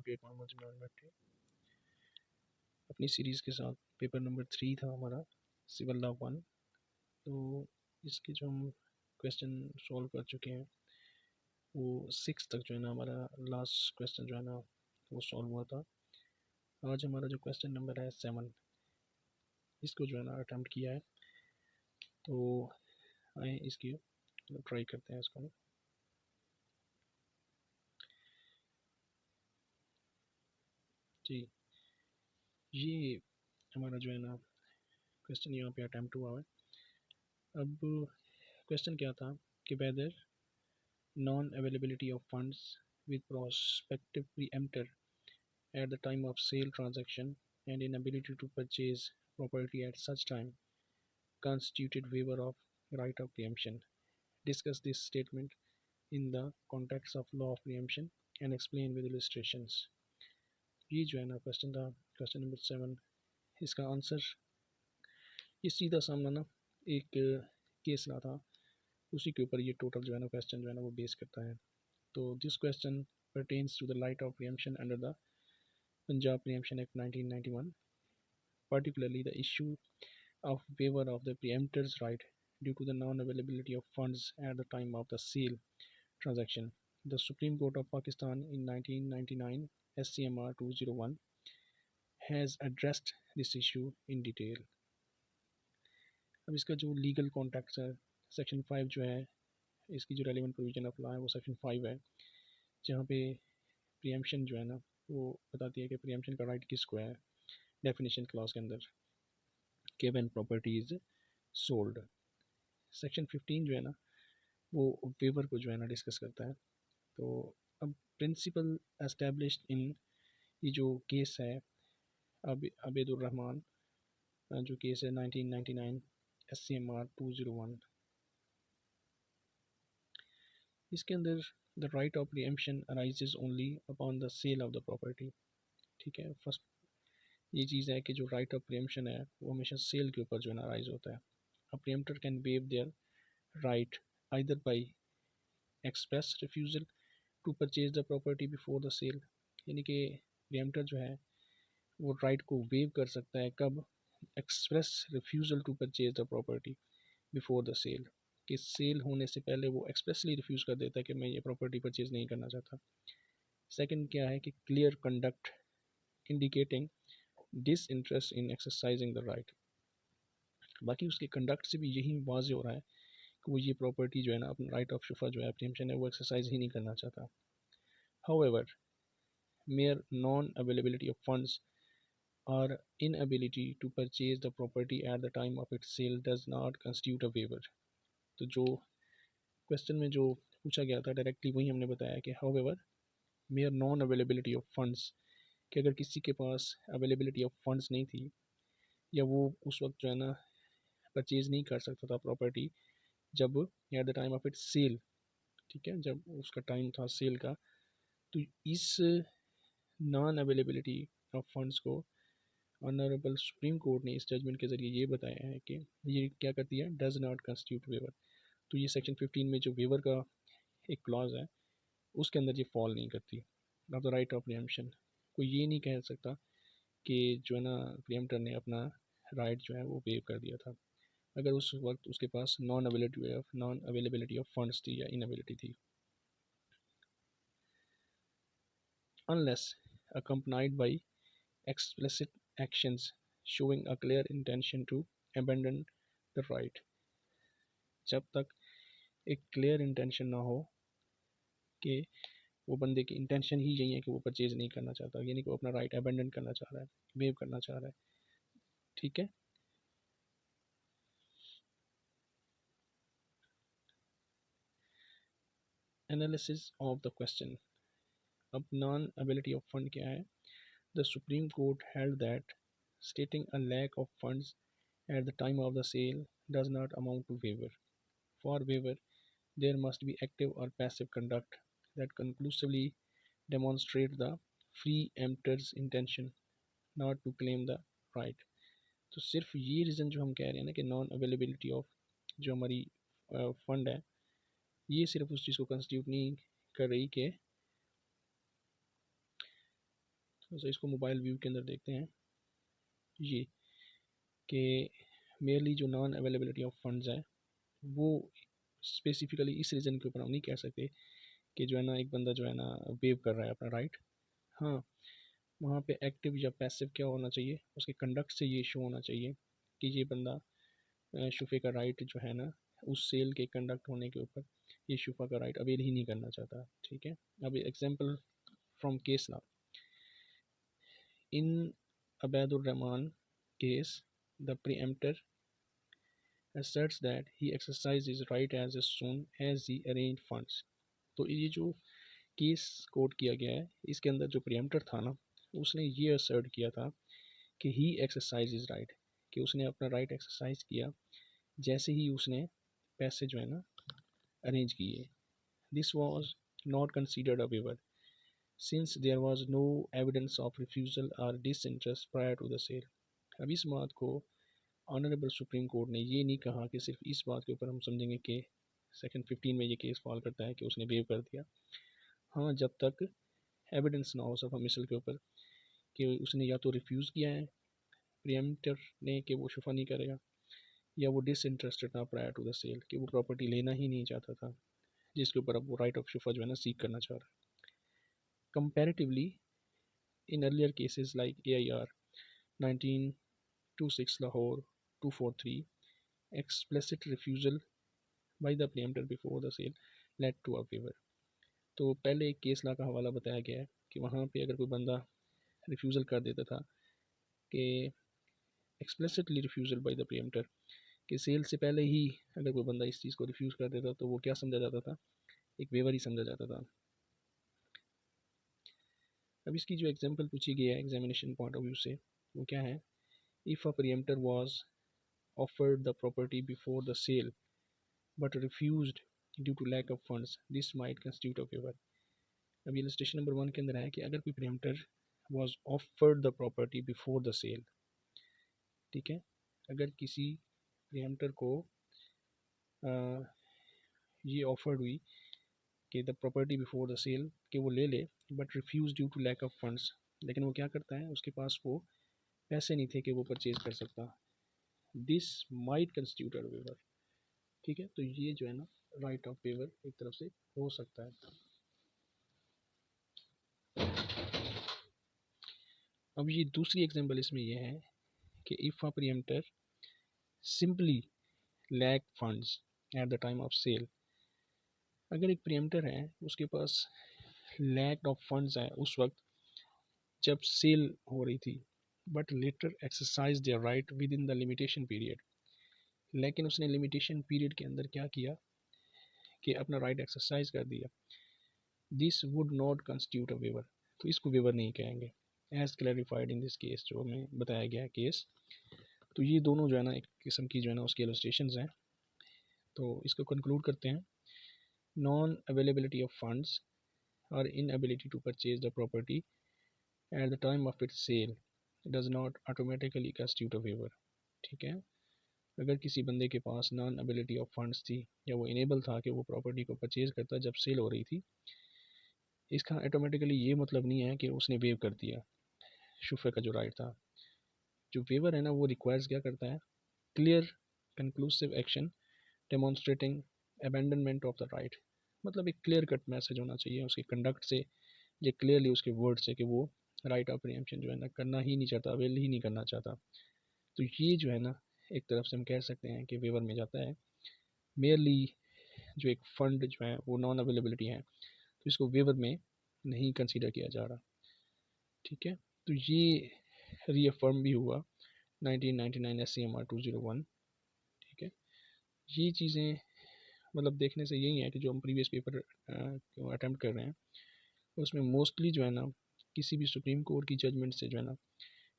Advocate Mohammad Imran भट्टी। अपनी series के साथ पेपर नंबर 3 था हमारा, सिविल लॉ 1। तो इसके जो हम क्वेश्चन सॉल्व कर चुके हैं वो 6 तक जो है ना हमारा लास्ट क्वेश्चन जो है ना वो सॉल्व हुआ था। आज हमारा जो क्वेश्चन नंबर है 7, इसको जो है ना अटैम्प्ट किया है। तो आए इसकी ट्राई करते हैं इसको। जी, ये हमारा जो है ना क्वेश्चन यहाँ पे अटैम्प्ट हुआ है। अब क्वेश्चन क्या था कि whether non availability of funds with prospective preemptor at the time of sale transaction and inability to purchase property at such time constituted waiver of right of preemption. Discuss this statement in the context of law of preemption and explain with illustrations. ये जो है ना question था, question number 7। इसका answer ये सीधा सामना ना एक केस रहा था, उसी के ऊपर ये टोटल जो है ना क्वेश्चन जो है ना वो बेस करता है। तो this question pertains to the right of preemption under the Punjab Preemption Act 1991, particularly the issue of waiver of the preemptor's right due to the non-availability of funds at the time of the sale transaction. The Supreme Court of Pakistan in 1999 SCMR 201 has addressed this issue in detail. अब इसका जो legal context है, section 5 जो है, इसकी जो relevant provision of law है वो सेक्शन 5 है, जहाँ पे प्रीएम्पशन जो है ना वो बताती है कि प्रीएम्पशन का राइट किसको है डेफिनेशन क्लॉज के अंदर कि when property is sold. Section 15 जो है ना वो वेवर को जो है ना डिस्कस करता है। तो अब प्रिंसिपल एस्टेब्लिश्ड इन ये जो केस है अबेदुर रहमान, जो केस है 1999 SCMR 201, इसके अंदर the right of preemption arises only upon the sale of the property. ठीक है, फर्स्ट ये चीज़ है कि जो राइट ऑफ प्रीएम्पशन है वो हमेशा सेल के ऊपर जो है ना अराइज होता है। A preemptor can waive their right either by express refusal to purchase the property before the sale, यानी कि प्रीएम्प्टर जो है वो राइट को वेव कर सकता है कब, express refusal to purchase the property before the sale, कि सेल होने से पहले वो एक्सप्रेसली रिफ्यूज़ कर देता है कि मैं ये प्रॉपर्टी परचेज नहीं करना चाहता। सेकंड क्या है कि clear conduct indicating disinterest in exercising the right. बाकी उसके कंडक्ट से भी यही वाज़ हो रहा है कि वो ये प्रॉपर्टी जो है ना अपना राइट ऑफ शुफा जो है प्रीएम्पशन है वो एक्सरसाइज ही नहीं करना चाहता। However mere non-availability of funds or inability to purchase the property at the time of its sale does not constitute a waiver। तो जो क्वेश्चन में जो पूछा गया था डायरेक्टली वही हमने बताया कि however mere non availability of funds, कि अगर किसी के पास अवेलेबिलिटी ऑफ फंड्स नहीं थी या वो उस वक्त जो है ना परचेज नहीं कर सकता था प्रॉपर्टी जब at the time of its sale, ठीक है, जब उसका टाइम था सेल का, तो इस नॉन अवेलेबिलिटी ऑफ फंड्स को ऑनरेबल सुप्रीम कोर्ट ने इस जजमेंट के ज़रिए ये बताया है कि ये क्या करती है, डज नॉट कंस्टिट्यूट वेवर। तो ये सेक्शन 15 में जो वेवर का एक क्लॉज है उसके अंदर ये फॉल नहीं करती। Of the right of preemption, कोई ये नहीं कह सकता कि जो है ना प्रीएम्प्टर ने अपना राइट जो है वो वेव कर दिया था अगर उस वक्त उसके पास नॉन अवेलेबिलिटी ऑफ फंड्स थी या इनएबिलिटी थी। Unless accompanied by explicit actions showing a clear intention to abandon the right, जब तक एक क्लियर इंटेंशन ना हो कि वो बंदे की इंटेंशन ही यही है कि वो परचेज नहीं करना चाहता, यानी कि वो अपना राइट अबेंडन करना चाह रहा है, वेव करना चाह रहा है। ठीक है, एनालिसिस ऑफ द क्वेश्चन। अब नॉन एबिलिटी ऑफ फंड क्या है? The supreme court held that stating a lack of funds at the time of the sale does not amount to waiver. For waiver, there must be active or passive conduct that conclusively demonstrate the preemptor's intention not to claim the right। तो सिर्फ ये reason जो हम कह रहे हैं ना कि नॉन अवेलेबिलिटी ऑफ जो हमारी फंड है, ये सिर्फ उस चीज़ को कंस्टिट्यूट नहीं कर रही कि तो इसको मोबाइल व्यू के अंदर देखते हैं ये कि मेरली जो नॉन अवेलेबिलिटी ऑफ फंड्स है वो स्पेसिफिकली इस रीज़न के ऊपर हम नहीं कह सकते कि जो है ना एक बंदा जो है ना वेव कर रहा है अपना राइट। हाँ, वहाँ पे एक्टिव या पैसिव क्या होना चाहिए, उसके कंडक्ट से ये शो होना चाहिए कि ये बंदा शुफे का राइट जो है ना उस सेल के कंडक्ट होने के ऊपर ये शुफा का राइट अवेल ही नहीं करना चाहता। ठीक है, अब example from case law in Abaidur Rahman case the preemptor asserts that he exercised his right as soon as he arranged funds। तो ये जो केस कोट किया गया है इसके अंदर जो प्रियम्प्टर था ना उसने ये असर्ट किया था कि ही एक्सरसाइज इज राइट, कि उसने अपना राइट एक्सरसाइज किया जैसे ही उसने पैसे जो है ना अरेंज किए। This was not considered a waiver since there was no evidence of refusal और disinterest prior to the sale. अब इस बात को ऑनरेबल सुप्रीम कोर्ट ने ये नहीं कहा कि सिर्फ इस बात के ऊपर हम समझेंगे कि सेक्शन 15 में ये केस फॉल करता है कि उसने वेव कर दिया। हाँ, जब तक एविडेंस ना हो सब मिसल के ऊपर कि उसने या तो रिफ्यूज़ किया है प्रियम्प्टर ने कि वो शुफा नहीं करेगा, या वो डिसइंटरेस्टेड था प्रायर टू द सेल कि वो प्रॉपर्टी लेना ही नहीं चाहता था जिसके ऊपर अब वो राइट ऑफ शुफा जो है ना सीख करना चाह रहा है। Comparatively in earlier cases like AIR 1926 Lahore 243 explicit refusal by the preemptor before the sale led to a waiver। तो पहले एक केस ला का हवाला बताया गया है कि वहाँ पे अगर कोई बंदा रिफ्यूज़ल कर देता था कि एक्सप्लिसिटली रिफ्यूज़ल बाय द प्रियम्प्टर कि सेल से पहले ही अगर कोई बंदा इस चीज़ को रिफ्यूज़ कर देता तो वो क्या समझा जाता था, एक वेवर ही समझा जाता था। अब इसकी जो एग्जांपल पूछी गई है एग्जामिनेशन पॉइंट ऑफ व्यू से वो क्या है, if a preemptor was offered the property before the sale but refused due to lack of funds this might constitute a waiver. अब इलस्ट्रेशन नंबर 1 के अंदर है कि अगर कोई preemptor was offered the property before the sale, ठीक है, अगर किसी प्रियम्प्टर को ये ऑफर्ड हुई कि the property before the sale कि वो ले ले but refuse due to lack of funds, लेकिन वो क्या करता है उसके पास वो पैसे नहीं थे कि वो परचेज कर सकता, this might constitute a waiver. ठीक है, तो ये जो है ना राइट ऑफ वेवर एक तरफ से हो सकता है। अब ये दूसरी एग्जांपल इसमें ये है कि if a preemptor simply lack funds at the time of sale, अगर एक प्रियम्प्टर है उसके पास लैक ऑफ फंड्स है उस वक्त जब सेल हो रही थी but later exercise their right within the limitation period, लेकिन उसने लिमिटेशन पीरियड के अंदर क्या किया कि अपना राइट एक्सरसाइज कर दिया, this would not constitute a waiver, तो इसको वेवर नहीं कहेंगे as clarified in this case, जो हमें बताया गया है केस। तो ये दोनों जो है ना एक किस्म की जो है ना उसकी इलस्ट्रेशंस हैं। तो इसको कंक्लूड करते हैं, नॉन अवेलेबिलिटी ऑफ फंड्स और inability to purchase the property at the time of its sale does not automatically constitute a waiver. ठीक है, अगर किसी बंदे के पास नॉन एबिलिटी ऑफ फंड्स थी या वो इनेबल था कि वो प्रॉपर्टी को परचेज करता जब सेल हो रही थी, इसका ऑटोमेटिकली ये मतलब नहीं है कि उसने वेव कर दिया शुफे का जो राइट था। जो वेवर है ना वो रिक्वायर्स क्या करता है, clear conclusive action demonstrating abandonment of the right, मतलब एक क्लियर कट मैसेज होना चाहिए उसके कंडक्ट से, ये क्लियरली उसके वर्ड से कि वो राइट ऑफ प्रीएम्पशन जो है ना करना ही नहीं चाहता, अवेल ही नहीं करना चाहता। तो ये जो है ना एक तरफ से हम कह सकते हैं कि वेवर में जाता है। मेयरली जो एक फ़ंड जो है वो नॉन अवेलेबिलिटी है तो इसको वेवर में नहीं कंसीडर किया जा रहा। ठीक है, तो ये रीअफर्म भी हुआ 1999 SCMR 201। ठीक है, ये चीज़ें मतलब देखने से यही है कि जो हम प्रीवियस पेपर अटैम्प्ट कर रहे हैं उसमें मोस्टली जो है ना किसी भी सुप्रीम कोर्ट की जजमेंट से जो है ना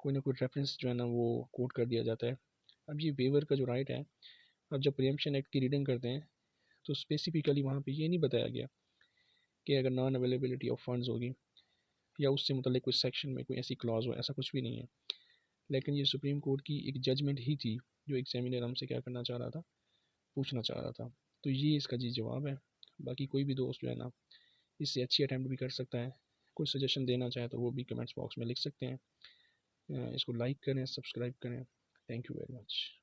कोई रेफरेंस जो है ना वो कोट कर दिया जाता है। अब ये वेवर का जो राइट है, अब जब प्रियम्पशन एक्ट की रीडिंग करते हैं तो स्पेसिफिकली वहाँ पे ये नहीं बताया गया कि अगर नॉन अवेलेबिलिटी ऑफ फंड्स होगी या उससे मतलब कोई सेक्शन में कोई ऐसी क्लॉज हो, ऐसा कुछ भी नहीं है। लेकिन ये सुप्रीम कोर्ट की एक जजमेंट ही थी जो एग्जामिनर हमसे क्या करना चाह रहा था, पूछना चाह रहा था। तो ये इसका जी जवाब है। बाकी कोई भी दोस्त जो है ना इससे अच्छी अटैम्प्ट भी कर सकता है, कोई सजेशन देना चाहें तो वो भी कमेंट्स बॉक्स में लिख सकते हैं। इसको लाइक करें, सब्सक्राइब करें। Thank you very much.